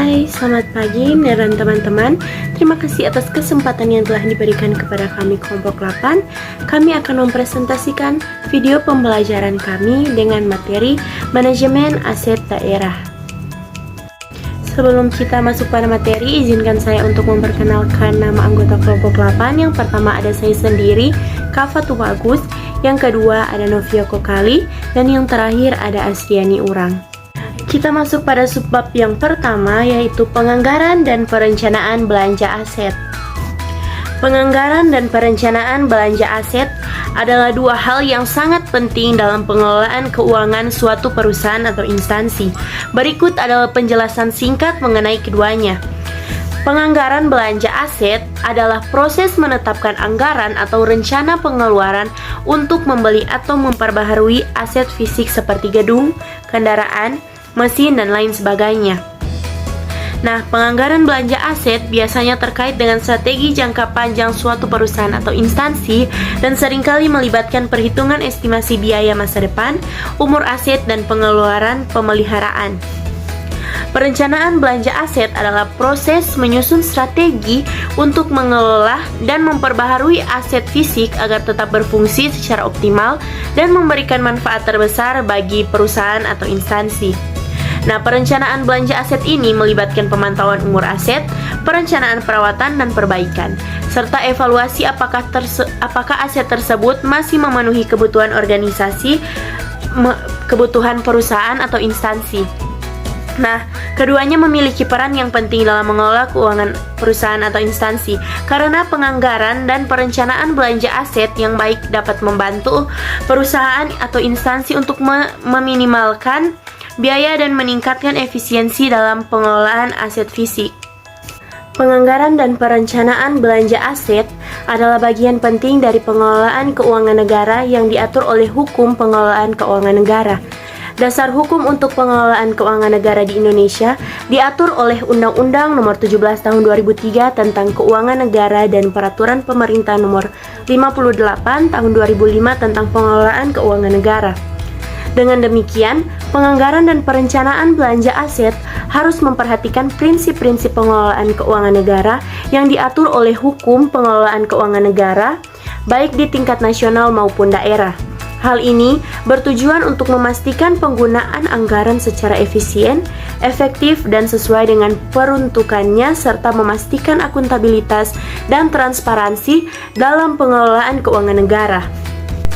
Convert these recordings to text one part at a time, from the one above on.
Hai, selamat pagi dan teman-teman. Terima kasih atas kesempatan yang telah diberikan kepada kami kelompok 8. Kami akan mempresentasikan video pembelajaran kami dengan materi manajemen aset daerah. Sebelum kita masuk pada materi, izinkan saya untuk memperkenalkan nama anggota kelompok 8. Yang pertama ada saya sendiri, Kava Tubagus. Yang kedua ada Novia Kokali. Dan yang terakhir ada Asriani Urang. Kita masuk pada subbab yang pertama, yaitu penganggaran dan perencanaan belanja aset. Penganggaran dan perencanaan belanja aset adalah dua hal yang sangat penting dalam pengelolaan keuangan suatu perusahaan atau instansi. Berikut adalah penjelasan singkat mengenai keduanya. Penganggaran belanja aset adalah proses menetapkan anggaran atau rencana pengeluaran untuk membeli atau memperbaharui aset fisik seperti gedung, kendaraan, mesin, dan lain sebagainya. Nah, penganggaran belanja aset biasanya terkait dengan strategi jangka panjang suatu perusahaan atau instansi dan seringkali melibatkan perhitungan estimasi biaya masa depan, umur aset, dan pengeluaran pemeliharaan. Perencanaan belanja aset adalah proses menyusun strategi untuk mengelola dan memperbaharui aset fisik agar tetap berfungsi secara optimal dan memberikan manfaat terbesar bagi perusahaan atau instansi. Nah, perencanaan belanja aset ini melibatkan pemantauan umur aset, perencanaan perawatan dan perbaikan, serta evaluasi apakah aset tersebut masih memenuhi kebutuhan organisasi, kebutuhan perusahaan atau instansi. Nah, keduanya memiliki peran yang penting dalam mengelola keuangan perusahaan atau instansi, karena penganggaran dan perencanaan belanja aset yang baik dapat membantu perusahaan atau instansi untuk meminimalkan biaya dan meningkatkan efisiensi dalam pengelolaan aset fisik. Penganggaran dan perencanaan belanja aset adalah bagian penting dari pengelolaan keuangan negara yang diatur oleh Hukum Pengelolaan Keuangan Negara. Dasar hukum untuk pengelolaan keuangan negara di Indonesia diatur oleh Undang-Undang Nomor 17 Tahun 2003 tentang Keuangan Negara dan Peraturan Pemerintah Nomor 58 Tahun 2005 tentang Pengelolaan Keuangan Negara. Dengan demikian, penganggaran dan perencanaan belanja aset harus memperhatikan prinsip-prinsip pengelolaan keuangan negara yang diatur oleh Hukum Pengelolaan Keuangan Negara, baik di tingkat nasional maupun daerah. Hal ini bertujuan untuk memastikan penggunaan anggaran secara efisien, efektif, dan sesuai dengan peruntukannya, serta memastikan akuntabilitas dan transparansi dalam pengelolaan keuangan negara.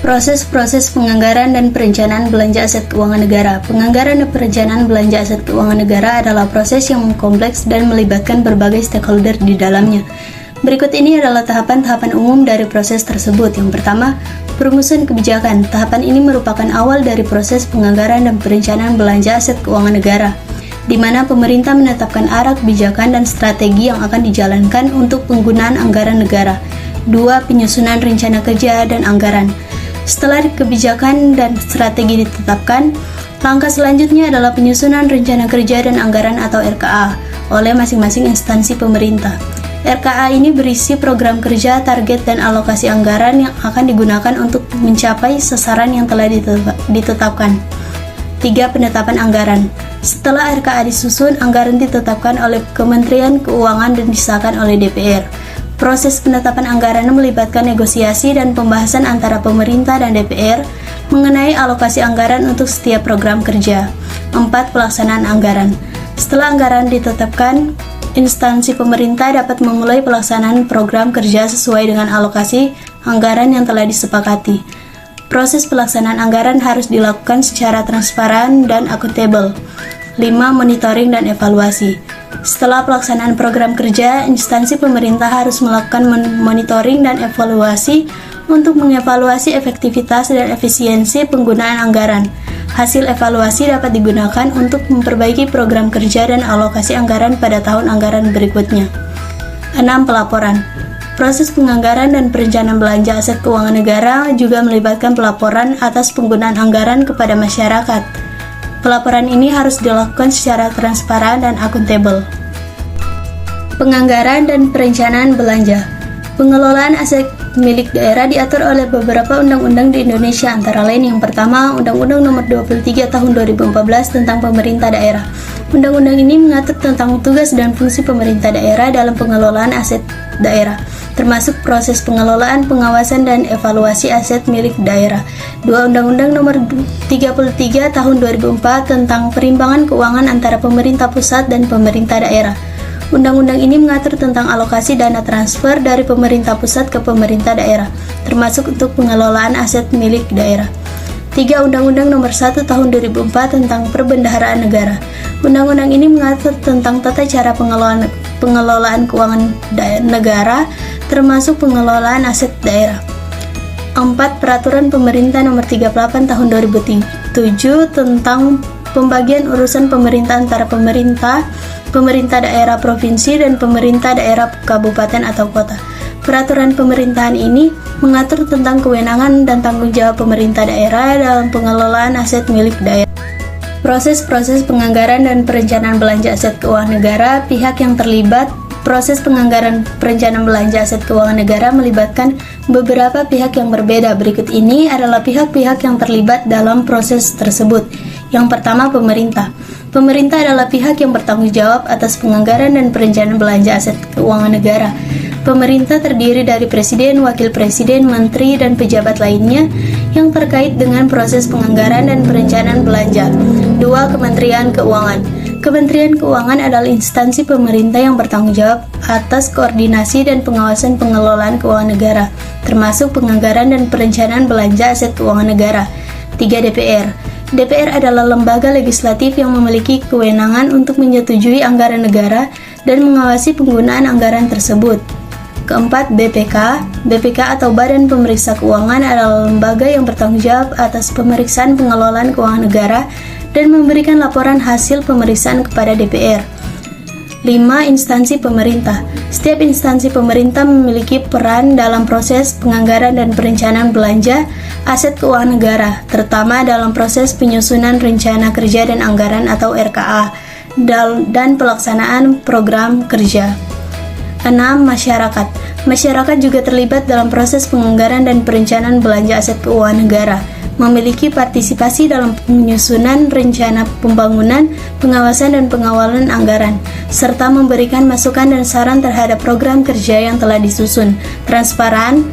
Proses-proses penganggaran dan perencanaan belanja aset keuangan negara. Penganggaran dan perencanaan belanja aset keuangan negara adalah proses yang kompleks dan melibatkan berbagai stakeholder di dalamnya. Berikut ini adalah tahapan-tahapan umum dari proses tersebut. Yang pertama, perumusan kebijakan. Tahapan ini merupakan awal dari proses penganggaran dan perencanaan belanja aset keuangan negara, di mana pemerintah menetapkan arah kebijakan dan strategi yang akan dijalankan untuk penggunaan anggaran negara. 2. Penyusunan rencana kerja dan anggaran. Setelah kebijakan dan strategi ditetapkan, langkah selanjutnya adalah penyusunan rencana kerja dan anggaran atau RKA oleh masing-masing instansi pemerintah. RKA ini berisi program kerja, target, dan alokasi anggaran yang akan digunakan untuk mencapai sasaran yang telah ditetapkan. 3. Penetapan anggaran. Setelah RKA disusun, anggaran ditetapkan oleh Kementerian Keuangan dan disahkan oleh DPR. Proses penetapan anggaran melibatkan negosiasi dan pembahasan antara pemerintah dan DPR mengenai alokasi anggaran untuk setiap program kerja. 4. Pelaksanaan anggaran. Setelah anggaran ditetapkan, instansi pemerintah dapat memulai pelaksanaan program kerja sesuai dengan alokasi anggaran yang telah disepakati. Proses pelaksanaan anggaran harus dilakukan secara transparan dan akuntabel. 5. Monitoring dan evaluasi. Setelah pelaksanaan program kerja, instansi pemerintah harus melakukan monitoring dan evaluasi untuk mengevaluasi efektivitas dan efisiensi penggunaan anggaran. Hasil evaluasi dapat digunakan untuk memperbaiki program kerja dan alokasi anggaran pada tahun anggaran berikutnya. 6. Pelaporan. Proses penganggaran dan perencanaan belanja aset keuangan negara juga melibatkan pelaporan atas penggunaan anggaran kepada masyarakat. Pelaporan ini harus dilakukan secara transparan dan akuntabel. Penganggaran dan perencanaan belanja. Pengelolaan aset milik daerah diatur oleh beberapa undang-undang di Indonesia, antara lain yang pertama, Undang-Undang Nomor 23 Tahun 2014 tentang Pemerintah Daerah. Undang-undang ini mengatur tentang tugas dan fungsi pemerintah daerah dalam pengelolaan aset daerah, termasuk proses pengelolaan, pengawasan, dan evaluasi aset milik daerah. 2. Undang-Undang Nomor 33 Tahun 2004 tentang perimbangan keuangan antara pemerintah pusat dan pemerintah daerah. Undang-undang ini mengatur tentang alokasi dana transfer dari pemerintah pusat ke pemerintah daerah, termasuk untuk pengelolaan aset milik daerah. 3. Undang-Undang Nomor 1 Tahun 2004 tentang Perbendaharaan Negara. Undang-undang ini mengatur tentang tata cara pengelolaan keuangan negara, termasuk pengelolaan aset daerah. 4. Peraturan Pemerintah Nomor 38 Tahun 2007 tentang pembagian urusan pemerintah antara pemerintah daerah provinsi dan pemerintah daerah kabupaten atau kota. Peraturan pemerintahan ini mengatur tentang kewenangan dan tanggung jawab pemerintah daerah dalam pengelolaan aset milik daerah. Proses-proses penganggaran dan perencanaan belanja aset keuangan negara. Pihak yang terlibat proses penganggaran perencanaan belanja aset keuangan negara melibatkan beberapa pihak yang berbeda. Berikut ini adalah pihak-pihak yang terlibat dalam proses tersebut. Yang pertama, pemerintah. Pemerintah adalah pihak yang bertanggung jawab atas penganggaran dan perencanaan belanja aset keuangan negara. Pemerintah terdiri dari presiden, wakil presiden, menteri, dan pejabat lainnya yang terkait dengan proses penganggaran dan perencanaan belanja. 2. Kementerian Keuangan. Kementerian Keuangan adalah instansi pemerintah yang bertanggung jawab atas koordinasi dan pengawasan pengelolaan keuangan negara, termasuk penganggaran dan perencanaan belanja aset keuangan negara. 3. DPR. DPR adalah lembaga legislatif yang memiliki kewenangan untuk menyetujui anggaran negara dan mengawasi penggunaan anggaran tersebut. Keempat, BPK. BPK atau Badan Pemeriksa Keuangan adalah lembaga yang bertanggung jawab atas pemeriksaan pengelolaan keuangan negara dan memberikan laporan hasil pemeriksaan kepada DPR. 5. Instansi pemerintah. Setiap instansi pemerintah memiliki peran dalam proses penganggaran dan perencanaan belanja aset keuangan negara, terutama dalam proses penyusunan rencana kerja dan anggaran atau RKA dan pelaksanaan program kerja. 6. Masyarakat. Masyarakat juga terlibat dalam proses penganggaran dan perencanaan belanja aset keuangan negara, memiliki partisipasi dalam penyusunan rencana pembangunan, pengawasan dan pengawalan anggaran, serta memberikan masukan dan saran terhadap program kerja yang telah disusun, transparan,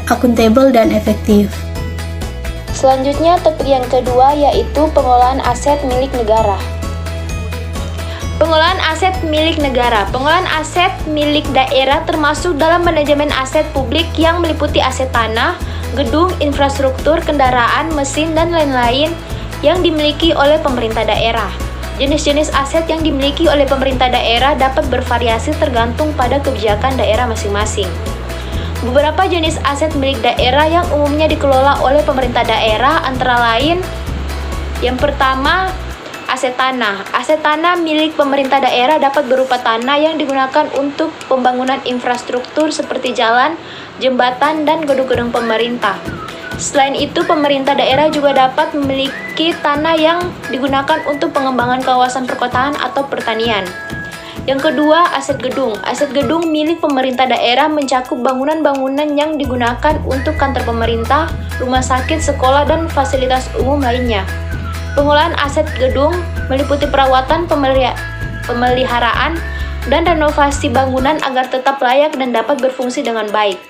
akuntabel, dan efektif. Selanjutnya, topik yang kedua yaitu pengelolaan aset milik negara. Pengelolaan aset milik negara. Pengelolaan aset milik daerah termasuk dalam manajemen aset publik yang meliputi aset tanah, gedung, infrastruktur, kendaraan, mesin, dan lain-lain yang dimiliki oleh pemerintah daerah. Jenis-jenis aset yang dimiliki oleh pemerintah daerah dapat bervariasi tergantung pada kebijakan daerah masing-masing. Beberapa jenis aset milik daerah yang umumnya dikelola oleh pemerintah daerah antara lain: yang pertama, aset tanah. Aset tanah milik pemerintah daerah dapat berupa tanah yang digunakan untuk pembangunan infrastruktur seperti jalan, jembatan, dan gedung-gedung pemerintah. Selain itu, pemerintah daerah juga dapat memiliki tanah yang digunakan untuk pengembangan kawasan perkotaan atau pertanian. Yang kedua, aset gedung. Aset gedung milik pemerintah daerah mencakup bangunan-bangunan yang digunakan untuk kantor pemerintah, rumah sakit, sekolah, dan fasilitas umum lainnya. Pengelolaan aset gedung meliputi perawatan, pemeliharaan, dan renovasi bangunan agar tetap layak dan dapat berfungsi dengan baik.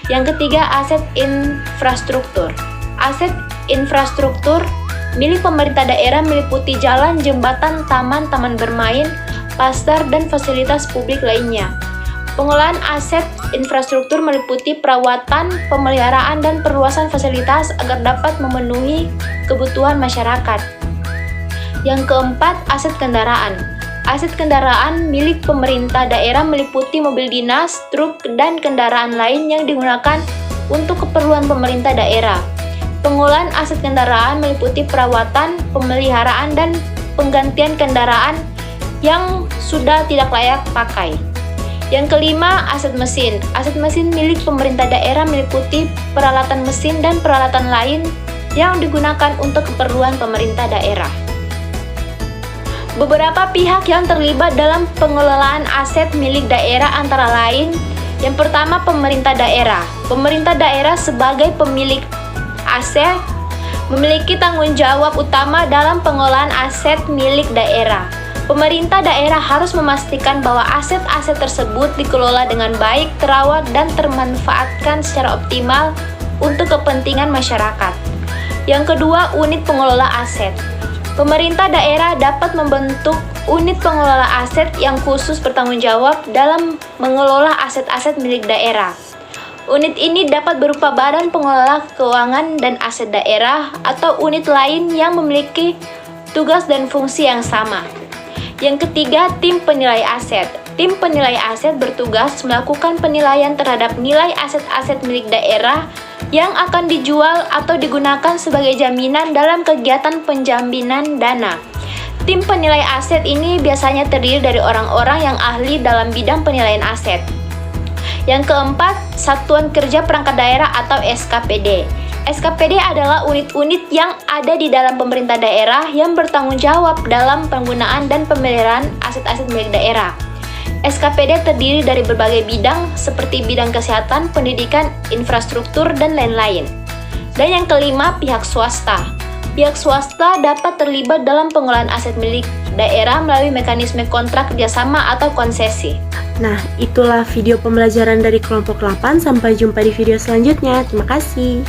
Yang ketiga, aset infrastruktur. Aset infrastruktur milik pemerintah daerah meliputi jalan, jembatan, taman, taman bermain, pasar, dan fasilitas publik lainnya. Pengelolaan aset infrastruktur meliputi perawatan, pemeliharaan, dan perluasan fasilitas agar dapat memenuhi kebutuhan masyarakat. Yang keempat, aset kendaraan. Aset kendaraan milik pemerintah daerah meliputi mobil dinas, truk, dan kendaraan lain yang digunakan untuk keperluan pemerintah daerah. Pengelolaan aset kendaraan meliputi perawatan, pemeliharaan, dan penggantian kendaraan yang sudah tidak layak pakai. Yang kelima, aset mesin. Aset mesin milik pemerintah daerah meliputi peralatan mesin dan peralatan lain yang digunakan untuk keperluan pemerintah daerah. Beberapa pihak yang terlibat dalam pengelolaan aset milik daerah antara lain Yang pertama, pemerintah daerah. Pemerintah daerah sebagai pemilik aset memiliki tanggung jawab utama dalam pengelolaan aset milik daerah. Pemerintah daerah harus memastikan bahwa aset-aset tersebut dikelola dengan baik, terawat, dan termanfaatkan secara optimal untuk kepentingan masyarakat. Yang kedua, unit pengelola aset. Pemerintah daerah dapat membentuk unit pengelola aset yang khusus bertanggung jawab dalam mengelola aset-aset milik daerah. Unit ini dapat berupa badan pengelola keuangan dan aset daerah atau unit lain yang memiliki tugas dan fungsi yang sama. Yang ketiga, tim penilai aset. Tim penilai aset bertugas melakukan penilaian terhadap nilai aset-aset milik daerah yang akan dijual atau digunakan sebagai jaminan dalam kegiatan penjaminan dana. Tim penilai aset ini biasanya terdiri dari orang-orang yang ahli dalam bidang penilaian aset. Yang keempat, Satuan Kerja Perangkat Daerah atau SKPD. SKPD adalah unit-unit yang ada di dalam pemerintah daerah yang bertanggung jawab dalam penggunaan dan pemeliharaan aset-aset milik daerah. SKPD terdiri dari berbagai bidang seperti bidang kesehatan, pendidikan, infrastruktur, dan lain-lain. Dan yang kelima, pihak swasta. Pihak swasta dapat terlibat dalam pengelolaan aset milik daerah melalui mekanisme kontrak kerjasama atau konsesi. Nah, itulah video pembelajaran dari kelompok 8. Sampai jumpa di video selanjutnya. Terima kasih.